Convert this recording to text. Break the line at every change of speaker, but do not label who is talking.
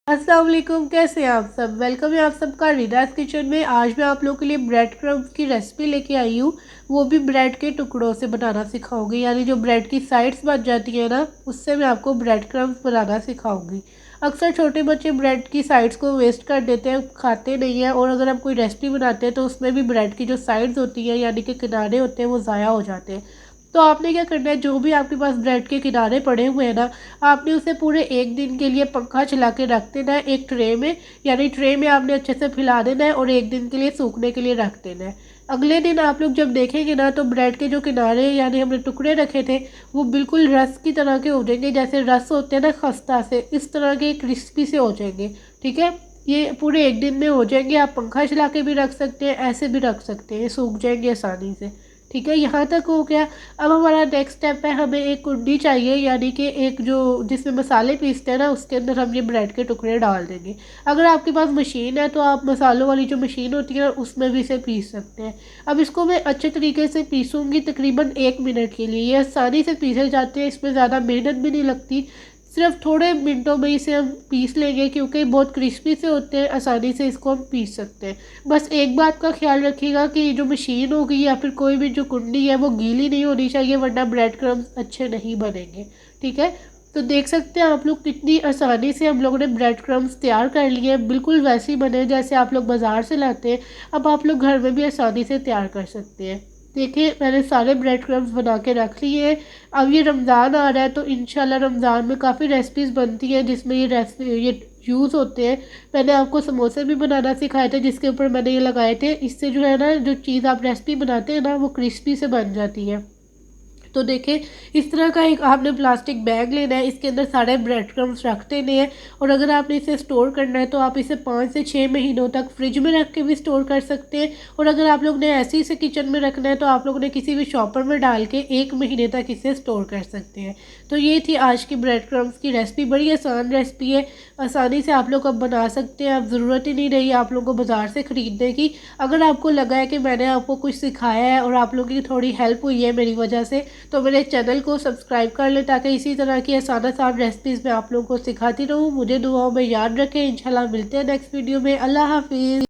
अस्सलाम वालेकुम, कैसे हैं आप सब। वेलकम है आप सबका रिदास किचन में। आज मैं आप लोगों के लिए ब्रेड क्रम्स की रेसिपी लेके आई हूँ। वो भी ब्रेड के टुकड़ों से बनाना सिखाऊंगी, यानी जो ब्रेड की साइड्स बच जाती है ना, उससे मैं आपको ब्रेड क्रम्स बनाना सिखाऊंगी। अक्सर छोटे बच्चे ब्रेड की साइड्स को वेस्ट कर देते हैं, खाते नहीं हैं, और अगर हम कोई रेसिपी बनाते हैं तो उसमें भी ब्रेड की जो साइड्स होती हैं यानी कि किनारे होते हैं वो ज़ाया हो जाते हैं। तो आपने क्या करना है, जो भी आपके पास ब्रेड के किनारे पड़े हुए हैं ना, आपने उसे पूरे एक दिन के लिए पंखा चला के रख देना है एक ट्रे में। यानी ट्रे में आपने अच्छे से फैला देना है और एक दिन के लिए सूखने के लिए रख देना है। अगले दिन आप लोग जब देखेंगे ना, तो ब्रेड के जो किनारे यानी हमने टुकड़े रखे थे वो बिल्कुल रस की तरह के हो जाएंगे। जैसे रस होते हैं ना खस्ता से, इस तरह के क्रिस्पी से हो जाएंगे। ठीक है, ये पूरे एक दिन में हो जाएंगे। आप पंखा चला के भी रख सकते हैं, ऐसे भी रख सकते हैं, सूख जाएंगे आसानी से। ठीक है, यहाँ तक हो गया। अब हमारा नेक्स्ट स्टेप है, हमें एक कुंडी चाहिए, यानी कि एक जो जिसमें मसाले पीसते हैं ना, उसके अंदर हम ये ब्रेड के टुकड़े डाल देंगे। अगर आपके पास मशीन है तो आप मसालों वाली जो मशीन होती है उसमें भी इसे पीस सकते हैं। अब इसको मैं अच्छे तरीके से पीसूँगी तकरीबन 1 मिनट के लिए। ये आसानी से पीसे जाते हैं, इसमें ज़्यादा मेहनत भी नहीं लगती। सिर्फ थोड़े मिनटों में इसे हम पीस लेंगे, क्योंकि बहुत क्रिस्पी से होते हैं, आसानी से इसको हम पीस सकते हैं। बस एक बात का ख्याल रखिएगा कि जो मशीन होगी या फिर कोई भी जो कुंडी है वो गीली नहीं होनी चाहिए, वरना ब्रेड क्रम्स अच्छे नहीं बनेंगे। ठीक है, तो देख सकते हैं आप लोग कितनी आसानी से हम लोगों ने ब्रेड क्रम्स तैयार कर लिए हैं। बिल्कुल वैसे ही बने जैसे आप लोग बाज़ार से लाते हैं। अब आप लोग घर में भी आसानी से तैयार कर सकते हैं। देखिए, मैंने सारे ब्रेड क्रम्स बना के रख लिए हैं। अब ये रमज़ान आ रहा है तो इंशाल्लाह रमज़ान में काफ़ी रेसिपीज़ बनती हैं जिसमें ये यूज़ होते हैं। मैंने आपको समोसे भी बनाना सिखाए थे, जिसके ऊपर मैंने ये लगाए थे। इससे जो है ना, जो चीज़ आप रेसिपी बनाते हैं ना, वो क्रिस्पी से बन जाती है। तो देखिए, इस तरह का एक आपने प्लास्टिक बैग लेना है, इसके अंदर सारे ब्रेड क्रम्स रख देने हैं। और अगर आपने इसे स्टोर करना है तो आप इसे 5 से 6 महीनों तक फ्रिज में रख के भी स्टोर कर सकते हैं। और अगर आप लोग ने ऐसे ही इसे किचन में रखना है तो आप लोगों ने किसी भी शॉपर में डाल के 1 महीने तक इसे स्टोर कर सकते हैं। तो ये थी आज की ब्रेड क्रम्स की रेसिपी। बड़ी आसान रेसिपी है, आसानी से आप लोग अब बना सकते हैं। अब ज़रूरत ही नहीं रही आप लोगों को बाज़ार से ख़रीदने की। अगर आपको लगा है कि मैंने आपको कुछ सिखाया है और आप लोगों की थोड़ी हेल्प हुई है मेरी वजह से, तो मेरे चैनल को सब्सक्राइब कर लें, ताकि इसी तरह की आसान आसान रेसिपीज़ मैं आप लोगों को सिखाती रहूँ। मुझे दुआओं में याद रखें। इंशाल्लाह मिलते हैं नेक्स्ट वीडियो में। अल्लाह हाफिज़।